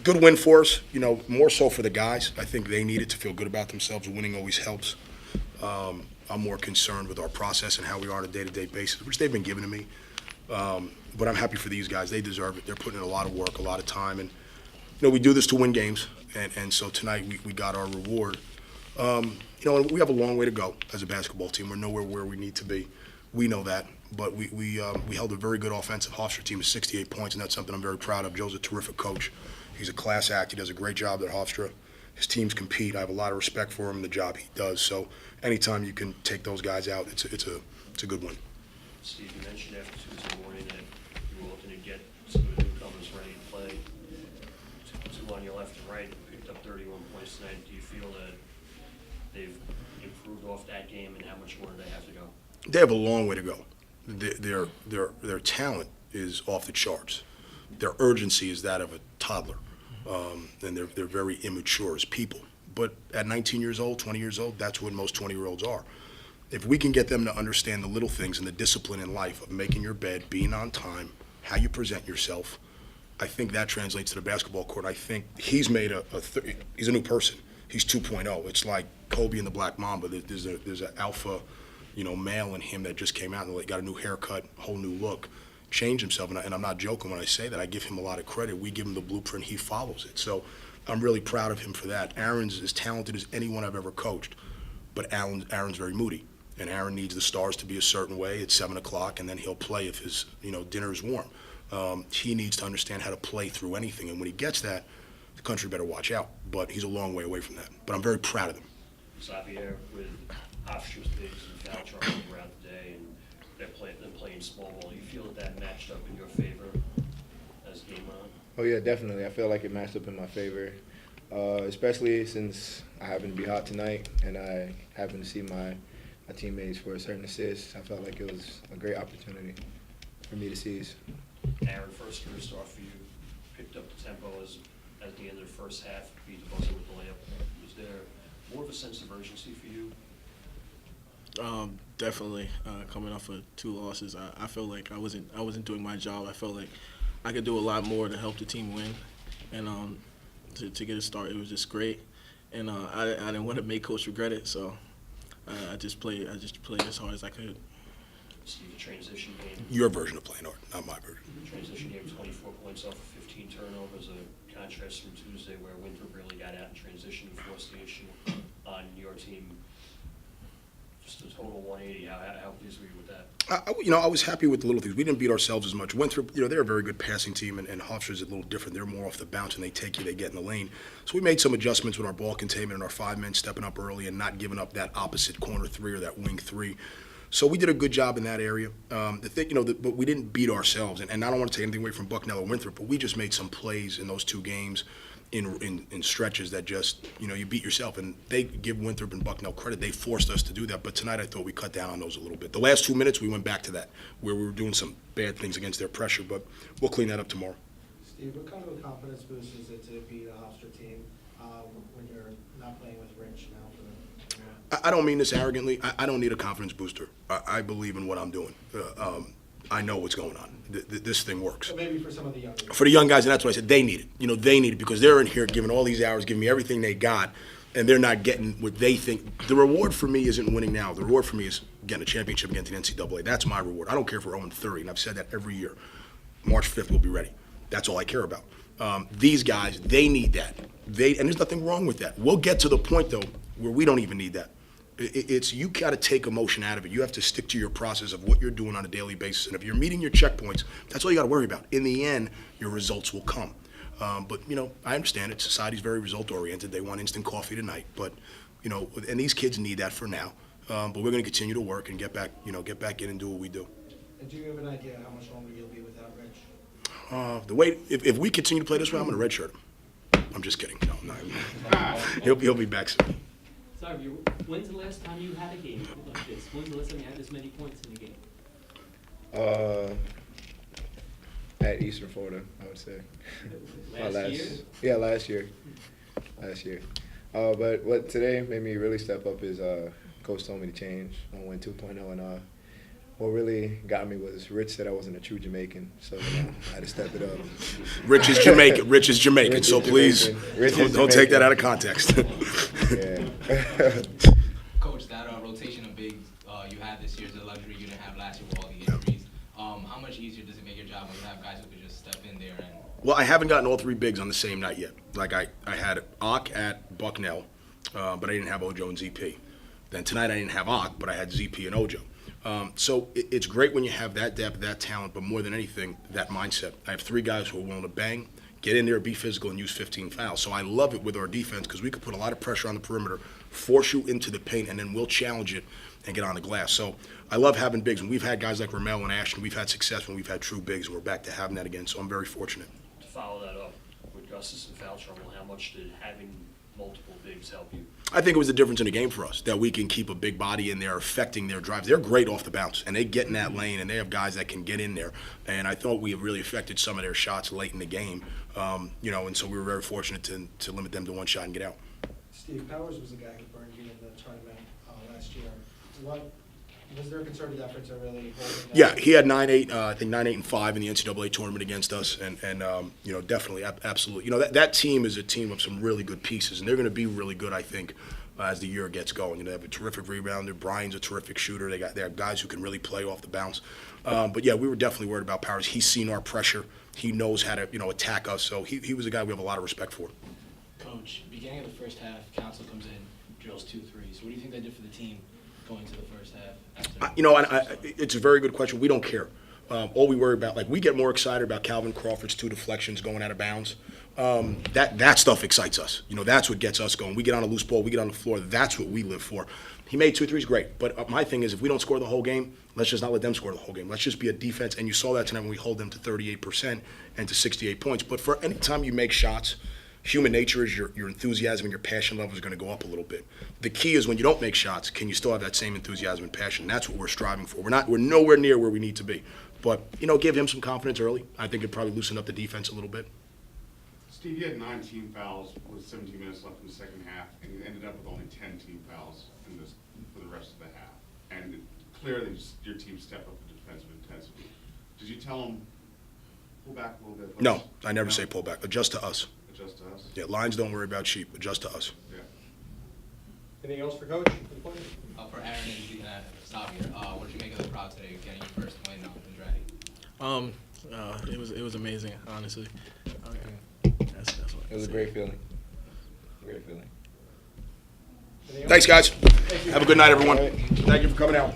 Good win for us, more so for the guys. I think they need it to feel good about themselves. Winning always helps. I'm more concerned with our process and how we are on a day-to-day basis, which they've been giving to me. But I'm happy for these guys. They deserve it. They're putting in a lot of work, a lot of time. And, we do this to win games. And so tonight we got our reward. We have a long way to go as a basketball team. We're nowhere where we need to be. We know that. But we held a very good offensive Hofstra team of 68 points, and that's something I'm very proud of. Joe's a terrific coach. He's a class act. He does a great job at Hofstra. His teams compete. I have a lot of respect for him and the job he does. So anytime you can take those guys out, it's a good win. Steve, you mentioned after Tuesday morning that you were looking to get some of the newcomers ready to play. Two on your left and right, picked up 31 points tonight. Do you feel that they've improved off that game, and how much more do they have to go? They have a long way to go. Their talent is off the charts. Their urgency is that of a toddler, and they're very immature as people. But at 19 years old, 20 years old, that's what most 20-year-olds are. If we can get them to understand the little things and the discipline in life of making your bed, being on time, how you present yourself, I think that translates to the basketball court. I think he's made he's a new person. He's 2.0. It's like Kobe and the Black Mamba. There's an alpha, male in him that just came out and got a new haircut, whole new look, changed himself. And I'm not joking when I say that. I give him a lot of credit. We give him the blueprint. He follows it. So I'm really proud of him for that. Aaron's as talented as anyone I've ever coached, but Aaron's very moody. And Aaron needs the stars to be a certain way at 7 o'clock, and then he'll play if his dinner is warm. He needs to understand how to play through anything. And when he gets that, the country better watch out. But he's a long way away from that. But I'm very proud of him. Zavier, with Hofstra's bigs and foul trouble throughout the day, and they're playing small ball, do you feel that matched up in your favor as game on? Oh, yeah, definitely. I feel like it matched up in my favor, especially since I happened to be hot tonight and I happened to see my teammates for a certain assist. I felt like it was a great opportunity for me to seize. Aaron, first career start for you, picked up the tempo at the end of the first half, beat the buzzer with the layup. Was there more of a sense of urgency for you? Definitely. Coming off of 2 losses, I felt like I wasn't doing my job. I felt like I could do a lot more to help the team win, and to get a start, it was just great. And I didn't want to make Coach regret it, so I just played as hard as I could. Steve, the transition game. Your version of playing hard, not my version. The transition game, 24 points off of 15 turnovers, a contrast from Tuesday where Winthrop really got out in transition and forced the issue on your team. Just a total 180. How pleased were you with that? I was happy with the little things. We didn't beat ourselves as much. Winthrop, they're a very good passing team, and Hofstra's a little different. They're more off the bounce, and they take you, they get in the lane. So we made some adjustments with our ball containment and our 5 men stepping up early and not giving up that opposite corner 3 or that wing 3. So we did a good job in that area. But we didn't beat ourselves. And I don't want to take anything away from Bucknell or Winthrop, but we just made some plays in those 2 games in stretches that just, you beat yourself. And they give Winthrop and Bucknell credit. They forced us to do that. But tonight I thought we cut down on those a little bit. The last 2 minutes we went back to that, where we were doing some bad things against their pressure. But we'll clean that up tomorrow. Steve, what kind of a confidence boost is it to beat a Hofstra team when you're not playing with Rich now? I don't mean this arrogantly. I don't need a confidence booster. I believe in what I'm doing. I know what's going on. This thing works. So maybe for some of the younger guys. For the young guys, and that's what I said, they need it. They need it because they're in here giving all these hours, giving me everything they got, and they're not getting what they think. The reward for me isn't winning now. The reward for me is getting a championship against the NCAA. That's my reward. I don't care if we're 0-30, and I've said that every year. March 5th, we'll be ready. That's all I care about. These guys, they need that. And there's nothing wrong with that. We'll get to the point, though, where we don't even need that. It's you got to take emotion out of it. You have to stick to your process of what you're doing on a daily basis. And if you're meeting your checkpoints, that's all you got to worry about. In the end, your results will come. But I understand it. Society's very result-oriented. They want instant coffee tonight. But and these kids need that for now. But we're going to continue to work and get back in and do what we do. And do you have an idea how much longer you'll be without Rich? If we continue to play this way, I'm going to redshirt him. I'm just kidding. No. He'll be back soon. Sorry, when's the last time you had a game like this? When's the last time you had this many points in a game? At Eastern Florida, I would say. Last year? Yeah, last year. But what today made me really step up is Coach told me to change. I went 2.0 and what really got me was Rich said I wasn't a true Jamaican, so I had to step it up. Rich is Jamaican. Rich is Jamaican. Rich So is please Jamaican. Rich is don't take that Jamaican. out of context. Yeah. Coach, that rotation of bigs you had this year is a luxury you didn't have last year with all the injuries. How much easier does it make your job when you have guys who can just step in there and? Well, I haven't gotten all three bigs on the same night yet. Like I had Ock at Bucknell, but I didn't have Ojo and ZP. Then tonight I didn't have Ock, but I had ZP and Ojo. So it's great when you have that depth, that talent, but more than anything, that mindset. I have three guys who are willing to bang, get in there, be physical, and use 15 fouls. So I love it with our defense because we can put a lot of pressure on the perimeter, force you into the paint, and then we'll challenge it and get on the glass. So I love having bigs. When we've had guys like Ramel and Ashton, we've had success when we've had true bigs, and we're back to having that again. So I'm very fortunate. To follow that up, with Gus's and foul trouble, how much did having multiple bigs help you? I think it was the difference in the game for us, that we can keep a big body in there affecting their drives. They're great off the bounce, and they get in that lane, and they have guys that can get in there. And I thought we have really affected some of their shots late in the game, and so we were very fortunate to limit them to one shot and get out. Steve, Powers was the guy who burned you in the tournament last year. Was there a concerted effort to really hold him down? Yeah, he had 9-8, I think 9-8 and 5 in the NCAA tournament against us, and definitely, absolutely. That team is a team of some really good pieces, and they're going to be really good, I think, as the year gets going. They have a terrific rebounder. Brian's a terrific shooter. They have guys who can really play off the bounce. But yeah, we were definitely worried about Powers. He's seen our pressure. He knows how to attack us. So he was a guy we have a lot of respect for. Coach, beginning of the first half, Council comes in, drills 2 threes. What do you think that did for the team going to the first half? It's a very good question. We don't care. All we worry about, we get more excited about Calvin Crawford's 2 deflections going out of bounds. That stuff excites us. That's what gets us going. We get on a loose ball, we get on the floor. That's what we live for. He made 2 threes, great. But my thing is, if we don't score the whole game, let's just not let them score the whole game. Let's just be a defense. And you saw that tonight when we hold them to 38% and to 68 points. But for any time you make shots, human nature is your enthusiasm and your passion level is going to go up a little bit. The key is when you don't make shots, can you still have that same enthusiasm and passion? That's what we're striving for. We're nowhere near where we need to be. But, give him some confidence early. I think it'd probably loosen up the defense a little bit. Steve, you had 19 fouls with 17 minutes left in the second half, and you ended up with only 10 team fouls for the rest of the half. And clearly, your team stepped up the defensive intensity. Did you tell them, pull back a little bit? No, I never say pull back. Adjust to us. Adjust to us? Yeah, lines don't worry about sheep. Adjust to us. Yeah. Anything else for Coach? For the players? For Aaron and Zavier, what did you make of the crowd today getting your first win on Andrade? It was amazing, honestly. That's what It was a great feeling. Great feeling. Anything else? Thanks, guys. Thank you. Have a good night, everyone. All right. Thank you for coming out.